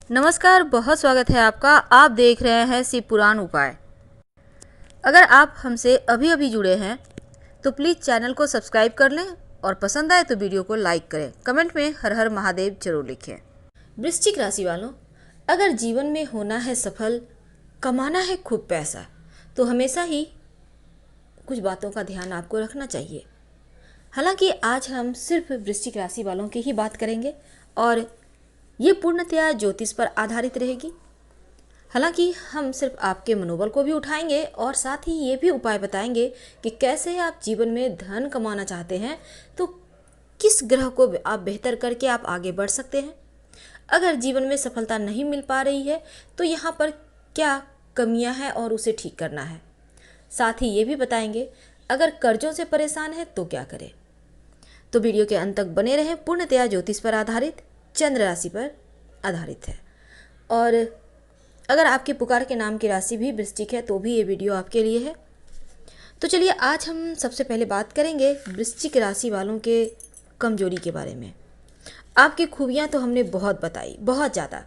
नमस्कार, बहुत स्वागत है आपका। आप देख रहे हैं शिव पुराण उपाय। अगर आप हमसे अभी अभी जुड़े हैं तो प्लीज़ चैनल को सब्सक्राइब कर लें और पसंद आए तो वीडियो को लाइक करें। कमेंट में हर हर महादेव जरूर लिखें। वृश्चिक राशि वालों, अगर जीवन में होना है सफल, कमाना है खूब पैसा, तो हमेशा ही कुछ बातों का ध्यान आपको रखना चाहिए। हालांकि आज हम सिर्फ वृश्चिक राशि वालों की ही बात करेंगे और ये पूर्णतया ज्योतिष पर आधारित रहेगी। हालांकि हम सिर्फ आपके मनोबल को भी उठाएंगे और साथ ही ये भी उपाय बताएंगे कि कैसे आप जीवन में धन कमाना चाहते हैं तो किस ग्रह को आप बेहतर करके आप आगे बढ़ सकते हैं। अगर जीवन में सफलता नहीं मिल पा रही है तो यहाँ पर क्या कमियां हैं और उसे ठीक करना है। साथ ही ये भी बताएंगे अगर कर्जों से परेशान है तो क्या करें। तो वीडियो के अंत तक बने रहें। पूर्णतया ज्योतिष पर आधारित, चंद्र राशि पर आधारित है और अगर आपके पुकार के नाम की राशि भी वृश्चिक है तो भी ये वीडियो आपके लिए है। तो चलिए आज हम सबसे पहले बात करेंगे वृश्चिक राशि वालों के कमजोरी के बारे में। आपकी खूबियां तो हमने बहुत बताई, बहुत ज़्यादा।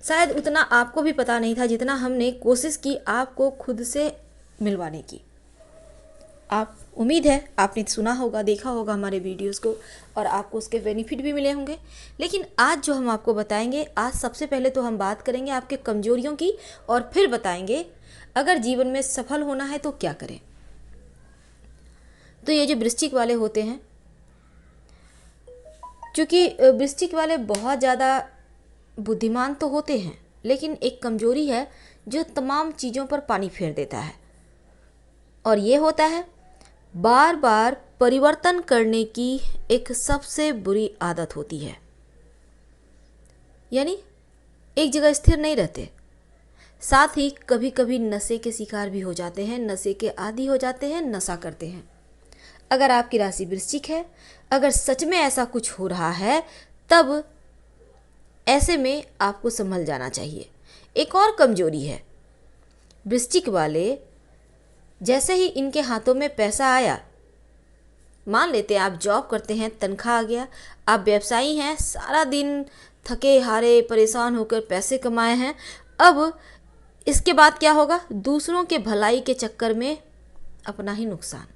शायद उतना आपको भी पता नहीं था जितना हमने कोशिश की आपको खुद से मिलवाने की। आप उम्मीद है आपने सुना होगा, देखा होगा हमारे वीडियोस को और आपको उसके बेनिफिट भी मिले होंगे। लेकिन आज जो हम आपको बताएंगे, आज सबसे पहले तो हम बात करेंगे आपके कमजोरियों की और फिर बताएंगे अगर जीवन में सफल होना है तो क्या करें। तो ये जो वृश्चिक वाले होते हैं, क्योंकि वृश्चिक वाले बहुत ज़्यादा बुद्धिमान तो होते हैं लेकिन एक कमजोरी है जो तमाम चीज़ों पर पानी फेर देता है और ये होता है बार बार परिवर्तन करने की एक सबसे बुरी आदत होती है। यानी एक जगह स्थिर नहीं रहते। साथ ही कभी कभी नशे के शिकार भी हो जाते हैं, नशे के आदी हो जाते हैं, नशा करते हैं। अगर आपकी राशि वृश्चिक है, अगर सच में ऐसा कुछ हो रहा है तब ऐसे में आपको संभल जाना चाहिए। एक और कमजोरी है वृश्चिक वाले, जैसे ही इनके हाथों में पैसा आया, मान लेते हैं आप जॉब करते हैं, तनख्वाह आ गया, आप व्यवसायी हैं, सारा दिन थके हारे परेशान होकर पैसे कमाए हैं, अब इसके बाद क्या होगा, दूसरों के भलाई के चक्कर में अपना ही नुकसान।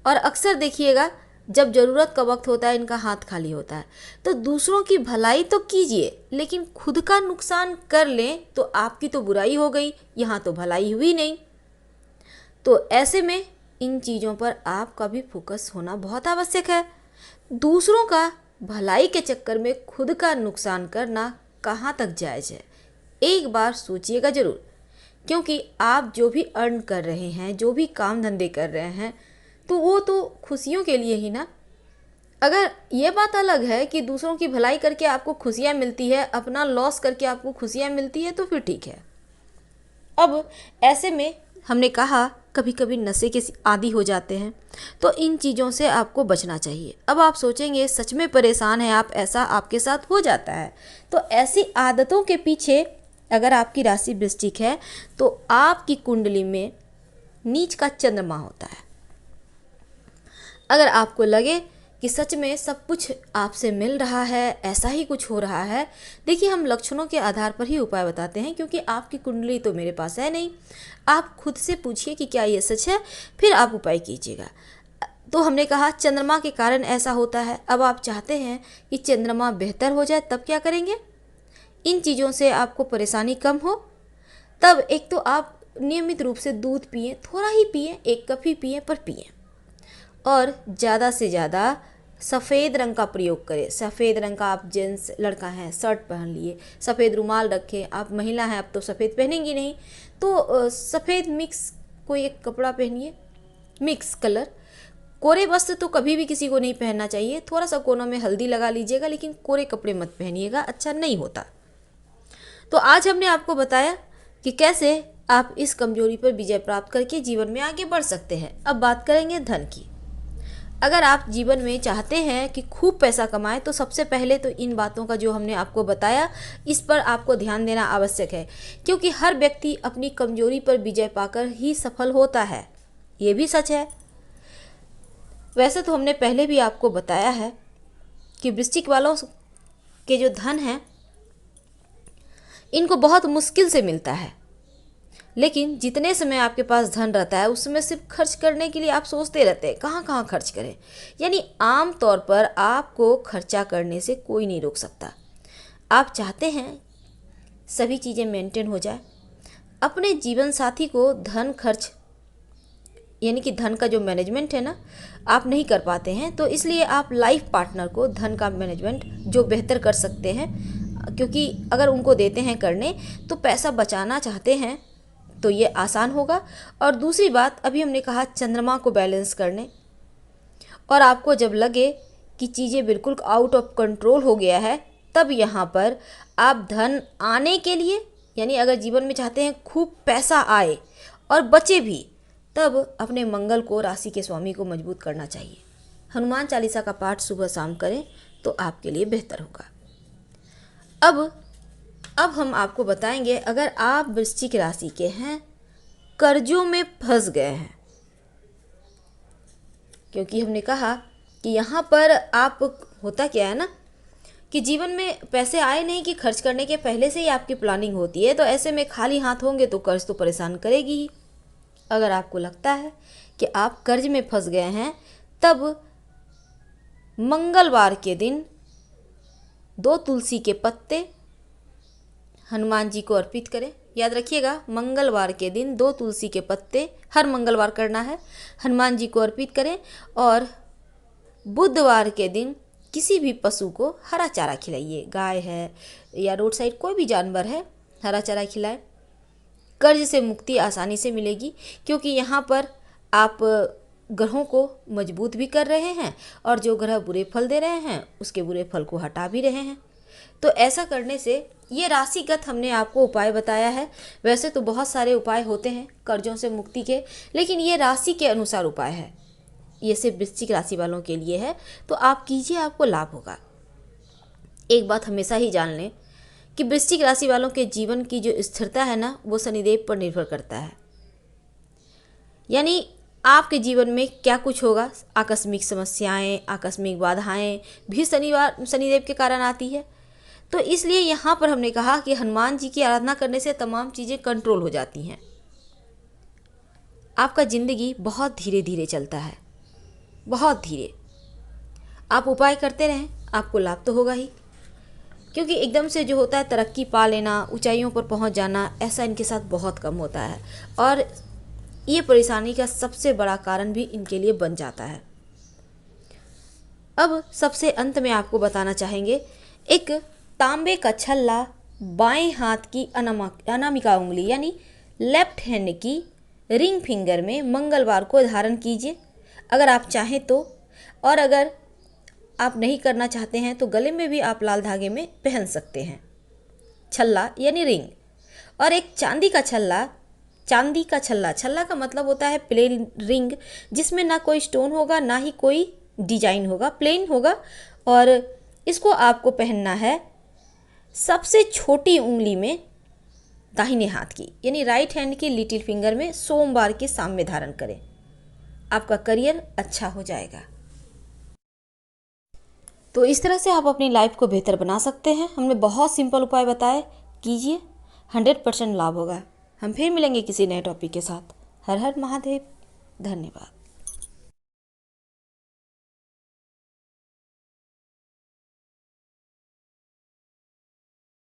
और अक्सर देखिएगा जब ज़रूरत का वक्त होता है इनका हाथ खाली होता है। तो दूसरों की भलाई तो कीजिए लेकिन खुद का नुकसान कर लें तो आपकी तो बुराई हो गई, यहाँ तो भलाई हुई नहीं। तो ऐसे में इन चीज़ों पर आपका भी फोकस होना बहुत आवश्यक है। दूसरों का भलाई के चक्कर में खुद का नुकसान करना कहाँ तक जायज़ है, एक बार सोचिएगा ज़रूर। क्योंकि आप जो भी अर्न कर रहे हैं, जो भी काम धंधे कर रहे हैं, तो वो तो खुशियों के लिए ही ना। अगर ये बात अलग है कि दूसरों की भलाई करके आपको खुशियाँ मिलती है, अपना लॉस करके आपको खुशियाँ मिलती है, तो फिर ठीक है। अब ऐसे में हमने कहा कभी कभी नशे के आदी हो जाते हैं, तो इन चीज़ों से आपको बचना चाहिए। अब आप सोचेंगे सच में परेशान हैं आप, ऐसा आपके साथ हो जाता है। तो ऐसी आदतों के पीछे अगर आपकी राशि वृश्चिक है तो आपकी कुंडली में नीच का चंद्रमा होता है। अगर आपको लगे कि सच में सब कुछ आपसे मिल रहा है, ऐसा ही कुछ हो रहा है, देखिए हम लक्षणों के आधार पर ही उपाय बताते हैं क्योंकि आपकी कुंडली तो मेरे पास है नहीं। आप खुद से पूछिए कि क्या ये सच है, फिर आप उपाय कीजिएगा। तो हमने कहा चंद्रमा के कारण ऐसा होता है। अब आप चाहते हैं कि चंद्रमा बेहतर हो जाए, तब क्या करेंगे, इन चीज़ों से आपको परेशानी कम हो, तब एक तो आप नियमित रूप से दूध पिए, थोड़ा ही पिए, 1 कप ही पिए पर पिए। और ज़्यादा से ज़्यादा सफ़ेद रंग का प्रयोग करें। सफ़ेद रंग का, आप जेंट्स लड़का हैं शर्ट पहन लिए, सफ़ेद रुमाल रखें। आप महिला हैं, अब तो सफ़ेद पहनेंगी नहीं, तो सफ़ेद मिक्स कोई एक कपड़ा पहनिए, मिक्स कलर। कोरे वस्त्र तो कभी भी किसी को नहीं पहनना चाहिए। थोड़ा सा कोनों में हल्दी लगा लीजिएगा लेकिन कोरे कपड़े मत पहनिएगा, अच्छा नहीं होता। तो आज हमने आपको बताया कि कैसे आप इस कमजोरी पर विजय प्राप्त करके जीवन में आगे बढ़ सकते हैं। अब बात करेंगे धन की। अगर आप जीवन में चाहते हैं कि खूब पैसा कमाएं तो सबसे पहले तो इन बातों का जो हमने आपको बताया इस पर आपको ध्यान देना आवश्यक है, क्योंकि हर व्यक्ति अपनी कमजोरी पर विजय पाकर ही सफल होता है। ये भी सच है। वैसे तो हमने पहले भी आपको बताया है कि वृश्चिक वालों के जो धन है इनको बहुत मुश्किल से मिलता है। लेकिन जितने समय आपके पास धन रहता है उस समय सिर्फ खर्च करने के लिए आप सोचते रहते हैं कहाँ कहाँ खर्च करें। यानी आम तौर पर आपको खर्चा करने से कोई नहीं रोक सकता। आप चाहते हैं सभी चीज़ें मेंटेन हो जाए, अपने जीवन साथी को धन खर्च यानी कि धन का जो मैनेजमेंट है ना आप नहीं कर पाते हैं, तो इसलिए आप लाइफ पार्टनर को धन का मैनेजमेंट जो बेहतर कर सकते हैं, क्योंकि अगर उनको देते हैं करने तो पैसा बचाना चाहते हैं तो ये आसान होगा। और दूसरी बात, अभी हमने कहा चंद्रमा को बैलेंस करने, और आपको जब लगे कि चीज़ें बिल्कुल आउट ऑफ कंट्रोल हो गया है, तब यहाँ पर आप धन आने के लिए यानी अगर जीवन में चाहते हैं खूब पैसा आए और बचे भी, तब अपने मंगल को, राशि के स्वामी को मजबूत करना चाहिए। हनुमान चालीसा का पाठ सुबह शाम करें तो आपके लिए बेहतर होगा। अब हम आपको बताएंगे, अगर आप वृश्चिक राशि के हैं, कर्जों में फंस गए हैं, क्योंकि हमने कहा कि यहाँ पर आप होता क्या है ना कि जीवन में पैसे आए नहीं कि खर्च करने के पहले से ही आपकी प्लानिंग होती है, तो ऐसे में खाली हाथ होंगे तो कर्ज तो परेशान करेगी ही। अगर आपको लगता है कि आप कर्ज में फंस गए हैं, तब मंगलवार के दिन 2 तुलसी के पत्ते हनुमान जी को अर्पित करें। याद रखिएगा, मंगलवार के दिन 2 तुलसी के पत्ते हर मंगलवार करना है, हनुमान जी को अर्पित करें। और बुधवार के दिन किसी भी पशु को हरा चारा खिलाइए, गाय है या रोड साइड कोई भी जानवर है, हरा चारा खिलाएं। कर्ज से मुक्ति आसानी से मिलेगी, क्योंकि यहाँ पर आप ग्रहों को मजबूत भी कर रहे हैं और जो ग्रह बुरे फल दे रहे हैं उसके बुरे फल को हटा भी रहे हैं। तो ऐसा करने से, ये राशिगत हमने आपको उपाय बताया है। वैसे तो बहुत सारे उपाय होते हैं कर्जों से मुक्ति के, लेकिन ये राशि के अनुसार उपाय है, ये सिर्फ वृश्चिक राशि वालों के लिए है। तो आप कीजिए, आपको लाभ होगा। एक बात हमेशा ही जान लें कि वृश्चिक राशि वालों के जीवन की जो स्थिरता है ना, वो शनिदेव पर निर्भर करता है। यानी आपके जीवन में क्या कुछ होगा, आकस्मिक समस्याएं, आकस्मिक बाधाएं भी शनिदेव के कारण आती है। तो इसलिए यहाँ पर हमने कहा कि हनुमान जी की आराधना करने से तमाम चीज़ें कंट्रोल हो जाती हैं। आपका ज़िंदगी बहुत धीरे धीरे चलता है, बहुत धीरे। आप उपाय करते रहें, आपको लाभ तो होगा ही, क्योंकि एकदम से जो होता है तरक्की पा लेना, ऊंचाइयों पर पहुंच जाना, ऐसा इनके साथ बहुत कम होता है, और ये परेशानी का सबसे बड़ा कारण भी इनके लिए बन जाता है। अब सबसे अंत में आपको बताना चाहेंगे, एक तांबे का छल्ला बाएं हाथ की अनामिका उंगली यानी लेफ्ट हैंड की रिंग फिंगर में मंगलवार को धारण कीजिए, अगर आप चाहें तो। और अगर आप नहीं करना चाहते हैं तो गले में भी आप लाल धागे में पहन सकते हैं छल्ला यानी रिंग। और एक चांदी का छल्ला छल्ला का मतलब होता है प्लेन रिंग, जिसमें ना कोई स्टोन होगा ना ही कोई डिजाइन होगा, प्लेन होगा। और इसको आपको पहनना है सबसे छोटी उंगली में दाहिने हाथ की यानी राइट हैंड की लिटिल फिंगर में सोमवार के शाम में धारण करें। आपका करियर अच्छा हो जाएगा। तो इस तरह से आप अपनी लाइफ को बेहतर बना सकते हैं। हमने बहुत सिंपल उपाय बताए, कीजिए, 100% लाभ होगा। हम फिर मिलेंगे किसी नए टॉपिक के साथ। हर हर महादेव। धन्यवाद।